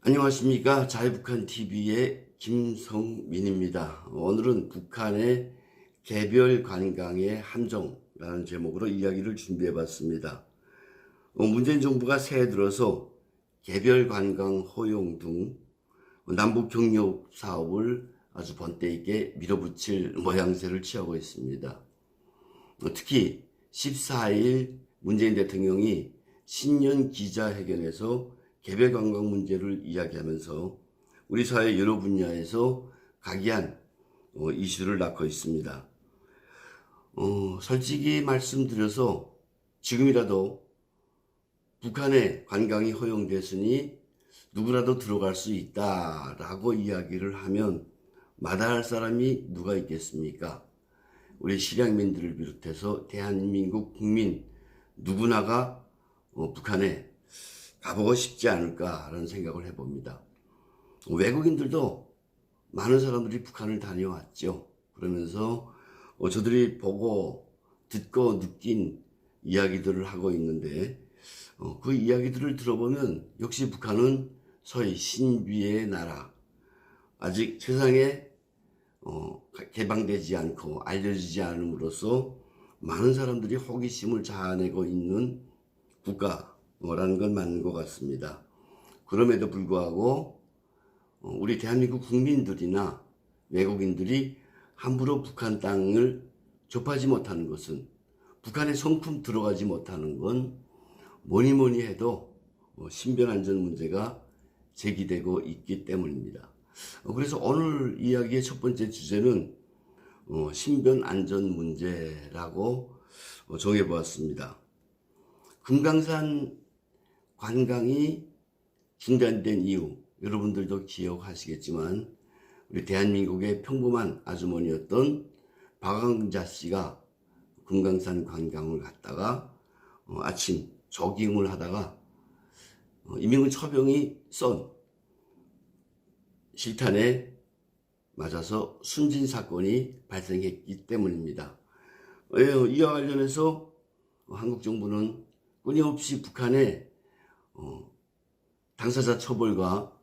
안녕하십니까. 자유북한TV의 김성민입니다. 오늘은 북한의 개별 관광의 함정라는 제목으로 이야기를 준비해 봤습니다. 문재인 정부가 새해 들어서 개별 관광 허용 등 남북 경협 사업을 아주 번때 있게 밀어붙일 모양새를 취하고 있습니다. 특히 14일 문재인 대통령이 신년 기자회견에서 개별 관광 문제를 이야기하면서 우리 사회 여러 분야에서 각이한 이슈를 낳고 있습니다. 솔직히 말씀드려서 지금이라도 북한에 관광이 허용됐으니 누구라도 들어갈 수 있다라고 이야기를 하면 마다할 사람이 누가 있겠습니까? 우리 실향민들을 비롯해서 대한민국 국민 누구나가 북한에 가보고 싶지 않을까라는 생각을 해봅니다. 외국인들도 많은 사람들이 북한을 다녀왔죠. 그러면서 저들이 보고 듣고 느낀 이야기들을 하고 있는데 그 이야기들을 들어보면 역시 북한은 소위 신비의 나라, 아직 세상에 개방되지 않고 알려지지 않음으로써 많은 사람들이 호기심을 자아내고 있는 국가라는 건 맞는 것 같습니다. 그럼에도 불구하고 우리 대한민국 국민들이나 외국인들이 함부로 북한 땅을 접하지 못하는 것은, 북한에 성큼 들어가지 못하는 건 뭐니 해도 신변안전 문제가 제기되고 있기 때문입니다. 그래서 오늘 이야기의 첫 번째 주제는 신변안전 문제라고 정해보았습니다. 금강산 관광이 중단된 이유, 여러분들도 기억하시겠지만 우리 대한민국의 평범한 아주머니였던 박왕자 씨가 금강산 관광을 갔다가 아침 조깅을 하다가 임명근 처병이 쏜 실탄에 맞아서 숨진 사건이 발생했기 때문입니다. 이와 관련해서 한국 정부는 끊임없이 북한의 당사자 처벌과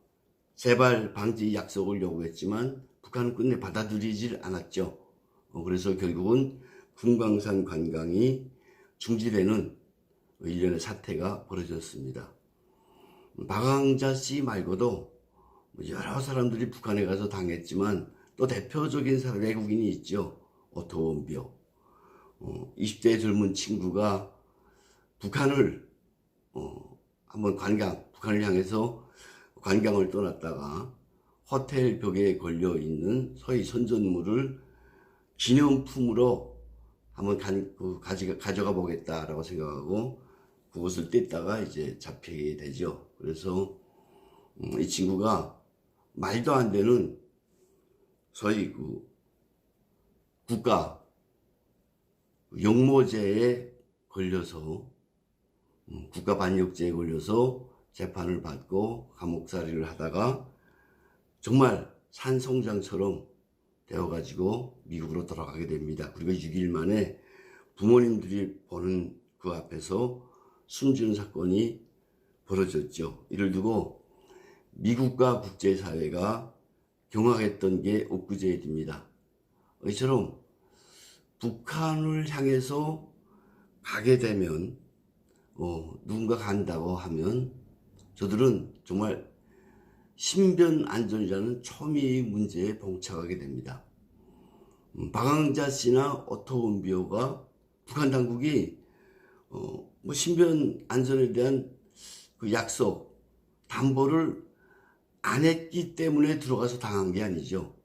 재발 방지 약속을 요구했지만 북한은 끝내 받아들이질 않았죠. 그래서 결국은 금강산 관광이 중지되는 일련의 사태가 벌어졌습니다. 박왕자 씨 말고도 여러 사람들이 북한에 가서 당했지만 또 대표적인 외국인이 있죠. 오토원비오. 20대 젊은 친구가 북한을 한번 북한을 향해서 관광을 떠났다가 호텔 벽에 걸려 있는 소위 선전물을 기념품으로 한번 가져가 보겠다라고 생각하고 그것을 뗐다가 이제 잡히게 되죠. 그래서 이 친구가 말도 안 되는 소위 국가 역모죄에 걸려서 국가반역죄에 걸려서 재판을 받고 감옥살이를 하다가 정말 산송장처럼 되어가지고 미국으로 돌아가게 됩니다. 그리고 6일 만에 부모님들이 보는 그 앞에서 숨지는 사건이 벌어졌죠. 이를 두고 미국과 국제사회가 경악했던 게 엊그제의 일입니다. 이처럼 북한을 향해서 가게 되면 누군가 간다고 하면 저들은 정말 신변안전이라는 초미의 문제에 봉착하게 됩니다. 박왕자 씨나 오토원비오가 북한 당국이 신변안전에 대한 그 약속, 담보를 안 했기 때문에 들어가서 당한 게 아니죠.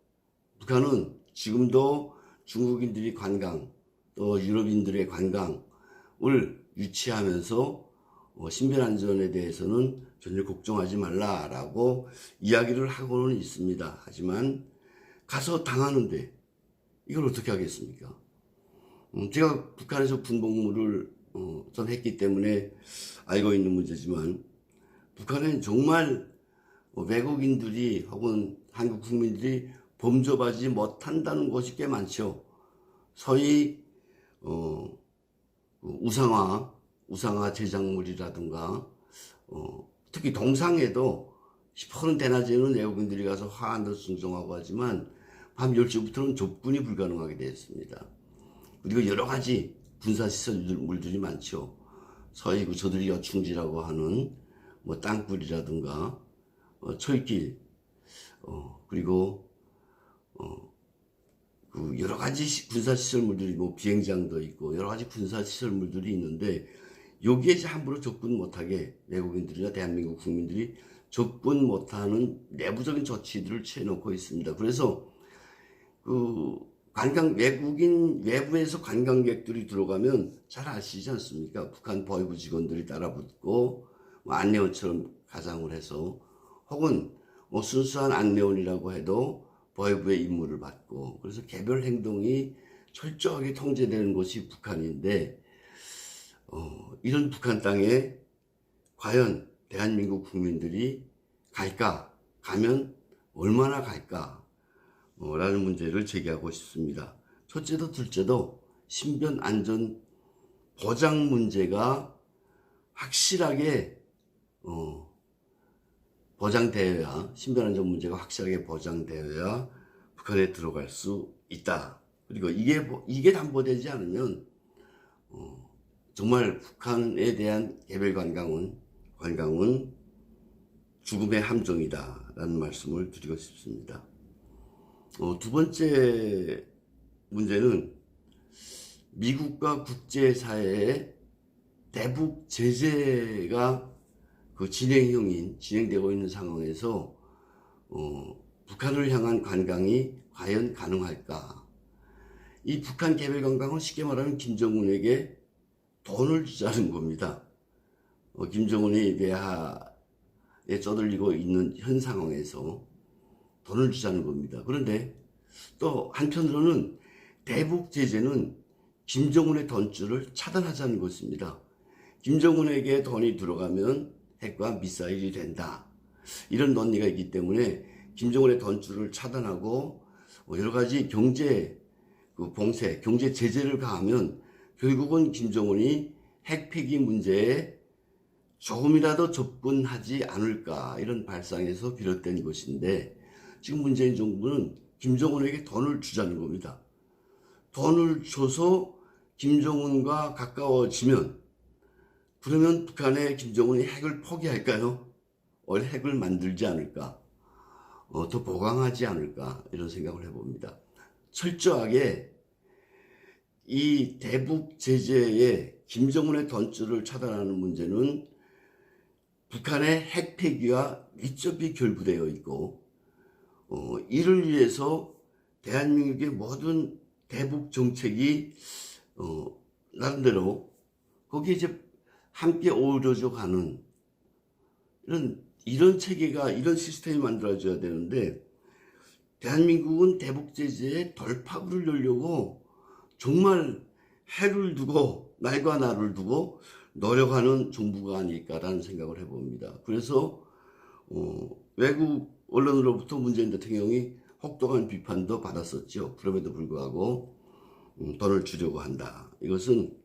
북한은 지금도 중국인들이 관광, 또 유럽인들의 관광을 유치하면서 신변안전에 대해서는 전혀 걱정하지 말라라고 이야기를 하고는 있습니다. 하지만 가서 당하는데 이걸 어떻게 하겠습니까? 제가 북한에서 군복무를 좀 했기 때문에 알고 있는 문제지만 북한은 정말 외국인들이 혹은 한국 국민들이 범접하지 못한다는 것이 꽤 많죠. 소위 우상화 제작물이라든가 특히 동상에도 시퍼런 대낮에는 외국인들이 가서 화환도 숭송하고 하지만 밤 10시부터는 접근이 불가능하게 되었습니다. 그리고 여러 가지 군사시설물들이 많죠. 서해구 저들이 여충지라고 하는 뭐 땅굴이라든가 철길, 그리고 그 여러 가지 군사시설물들이 뭐 비행장도 있고 여러 가지 군사시설물들이 있는데 여기에 이제 함부로 접근 못하게 외국인들이나 대한민국 국민들이 접근 못하는 내부적인 조치들을 취해놓고 있습니다. 그래서 그 외국인 외부에서 관광객들이 들어가면 잘 아시지 않습니까? 북한 보위부 직원들이 따라붙고 뭐 안내원처럼 가장을 해서 혹은 뭐 순수한 안내원이라고 해도 보위부의 임무를 받고 그래서 개별 행동이 철저하게 통제되는 곳이 북한인데 이런 북한 땅에 과연 대한민국 국민들이 갈까? 가면 얼마나 갈까? 라는 문제를 제기하고 싶습니다. 첫째도 둘째도 신변 안전 보장 문제가 확실하게 보장되어야 신변 안전 문제가 확실하게 보장되어야 북한에 들어갈 수 있다. 그리고 이게 담보되지 않으면 정말 북한에 대한 개별 관광은 죽음의 함정이다라는 말씀을 드리고 싶습니다. 두 번째 문제는 미국과 국제사회의 대북 제재가 진행되고 있는 상황에서 북한을 향한 관광이 과연 가능할까? 이 북한 개별 관광은 쉽게 말하면 김정은에게 돈을 주자는 겁니다. 김정은이 외화에 쪼들리고 있는 현 상황에서 돈을 주자는 겁니다. 그런데 또 한편으로는 대북 제재는 김정은의 돈줄을 차단하자는 것입니다. 김정은에게 돈이 들어가면 핵과 미사일이 된다. 이런 논리가 있기 때문에 김정은의 돈줄을 차단하고 여러 가지 경제 봉쇄, 경제 제재를 가하면 결국은 김정은이 핵 폐기 문제에 조금이라도 접근하지 않을까 이런 발상에서 비롯된 것인데 지금 문재인 정부는 김정은에게 돈을 주자는 겁니다. 돈을 줘서 김정은과 가까워지면 그러면 북한의 김정은이 핵을 포기할까요? 핵을 만들지 않을까? 더 보강하지 않을까? 이런 생각을 해봅니다. 철저하게 이 대북 제재에 김정은의 돈줄을 차단하는 문제는 북한의 핵 폐기와 밀접히 결부되어 있고 이를 위해서 대한민국의 모든 대북 정책이 나름대로 거기에 이제 함께 어우러져 가는 이런 체계가 이런 시스템이 만들어져야 되는데 대한민국은 대북 제재에 돌파구를 열려고 정말 해를 두고 날과 날을 두고 노력하는 정부가 아닐까라는 생각을 해봅니다. 그래서 외국 언론으로부터 문재인 대통령이 혹독한 비판도 받았었죠. 그럼에도 불구하고 돈을 주려고 한다. 이것은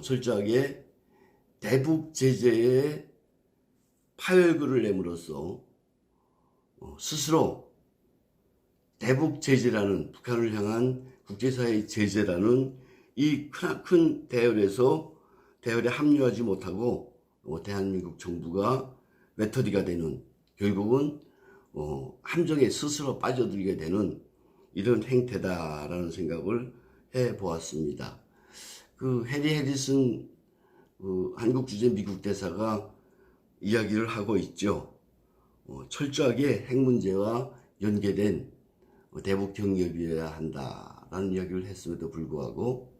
철저하게 대북 제재에 파열구를 내므로써 스스로 대북 제재라는 북한을 향한 국제사회의 제재라는 이 크나큰 대열에 합류하지 못하고 대한민국 정부가 외톨이가 되는 결국은 함정에 스스로 빠져들게 되는 이런 행태다라는 생각을 해보았습니다. 해리 해리슨 한국 주재 미국 대사가 이야기를 하고 있죠. 철저하게 핵 문제와 연계된 대북 경협이어야 한다라는 이야기를 했음에도 불구하고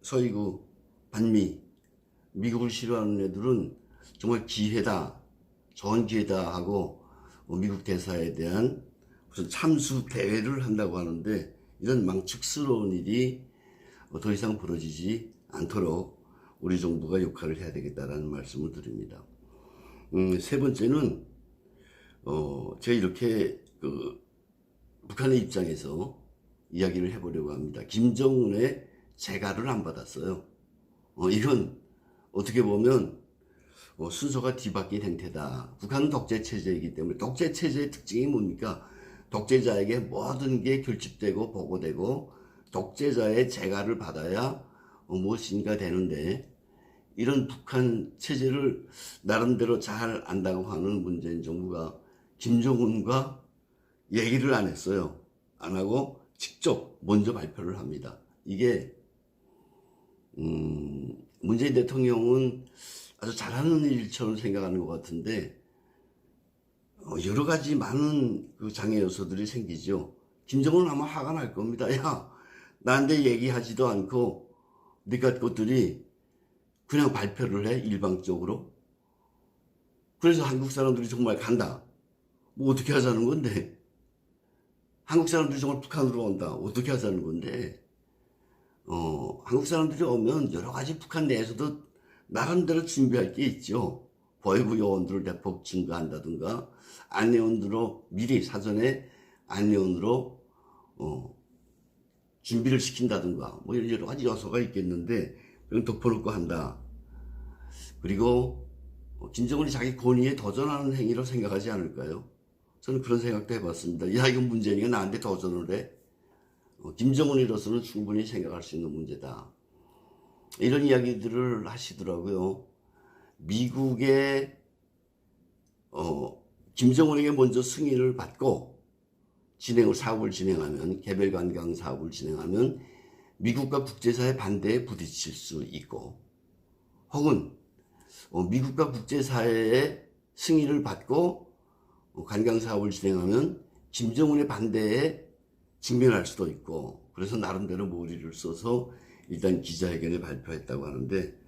서희구 반미 미국을 싫어하는 애들은 정말 기회다, 좋은 기회다 하고 미국 대사에 대한 무슨 참수 대회를 한다고 하는데 이런 망측스러운 일이 더 이상 벌어지지 않도록 우리 정부가 역할을 해야 되겠다라는 말씀을 드립니다. 세 번째는 제가 이렇게 북한의 입장에서 이야기를 해보려고 합니다. 김정은의 재가를 안 받았어요. 이건 어떻게 보면 순서가 뒤바뀐 행태다. 북한은 독재 체제이기 때문에 독재 체제의 특징이 뭡니까? 독재자에게 모든 게 결집되고 보고되고 독재자의 재가를 받아야 무엇인가 되는데 이런 북한 체제를 나름대로 잘 안다고 하는 문재인 정부가 김정은과 얘기를 안 했어요. 안 하고 직접 먼저 발표를 합니다. 이게 문재인 대통령은 아주 잘하는 일처럼 생각하는 것 같은데 여러 가지 많은 그 장애 요소들이 생기죠. 김정은은 아마 화가 날 겁니다. 야, 나한테 얘기하지도 않고 네가 것들이 그냥 발표를 해 일방적으로. 그래서 한국 사람들이 정말 간다. 뭐 어떻게 하자는 건데? 한국 사람들이 정말 북한으로 온다. 어떻게 하자는 건데? 한국 사람들이 오면 여러 가지 북한 내에서도 나름대로 준비할 게 있죠. 보위부 요원들을 대폭 증가한다든가, 안내원으로 미리 사전에 안내원으로 준비를 시킨다든가, 뭐 여러 가지 요소가 있겠는데, 그건 덮어놓고 한다. 그리고 김정은이 자기 권위에 도전하는 행위로 생각하지 않을까요? 저는 그런 생각도 해봤습니다. 야, 이건 문재인이가 나한테 도전을 해? 김정은으로서는 충분히 생각할 수 있는 문제다. 이런 이야기들을 하시더라고요. 미국의 김정은에게 먼저 승인을 받고 사업을 진행하면, 개별 관광 사업을 진행하면 미국과 국제사회 반대에 부딪힐 수 있고, 혹은 미국과 국제사회의 승인을 받고 관광 사업을 진행하면 김정은의 반대에 직면할 수도 있고, 그래서 나름대로 머리를 써서 일단 기자회견에 발표했다고 하는데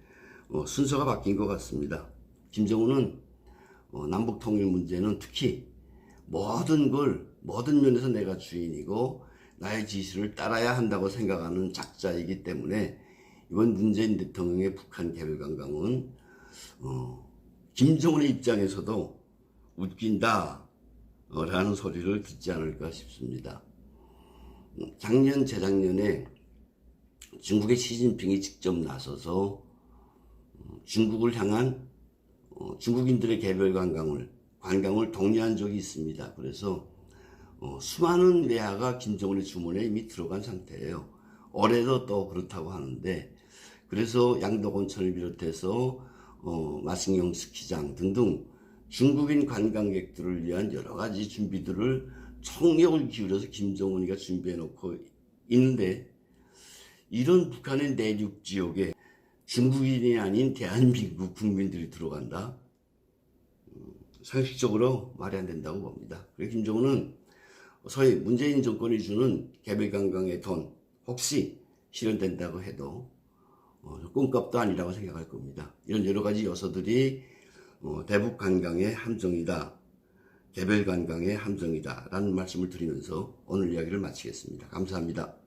순서가 바뀐 것 같습니다. 김정은은 남북 통일 문제는 특히 모든 면에서 내가 주인이고 나의 지시를 따라야 한다고 생각하는 작자이기 때문에 이번 문재인 대통령의 북한 개별 관광은 김정은의 입장에서도 웃긴다 라는 소리를 듣지 않을까 싶습니다. 재작년에 중국의 시진핑이 직접 나서서 중국을 향한 중국인들의 개별 관광을 독려한 적이 있습니다. 그래서 수많은 외화가 김정은의 주머니에 이미 들어간 상태예요. 올해도 또 그렇다고 하는데, 그래서 양덕온천을 비롯해서 마승용 스키장 등등 중국인 관광객들을 위한 여러 가지 준비들을 총력을 기울여서 김정은이가 준비해 놓고 있는데, 이런 북한의 내륙 지역에 중국인이 아닌 대한민국 국민들이 들어간다? 상식적으로 말이 안 된다고 봅니다. 그래서 김정은은 소위 문재인 정권이 주는 개별 관광의 돈 혹시 실현된다고 해도 꿈값도 아니라고 생각할 겁니다. 이런 여러 가지 요소들이 대북 관광의 함정이다, 개별 관광의 함정이다 라는 말씀을 드리면서 오늘 이야기를 마치겠습니다. 감사합니다.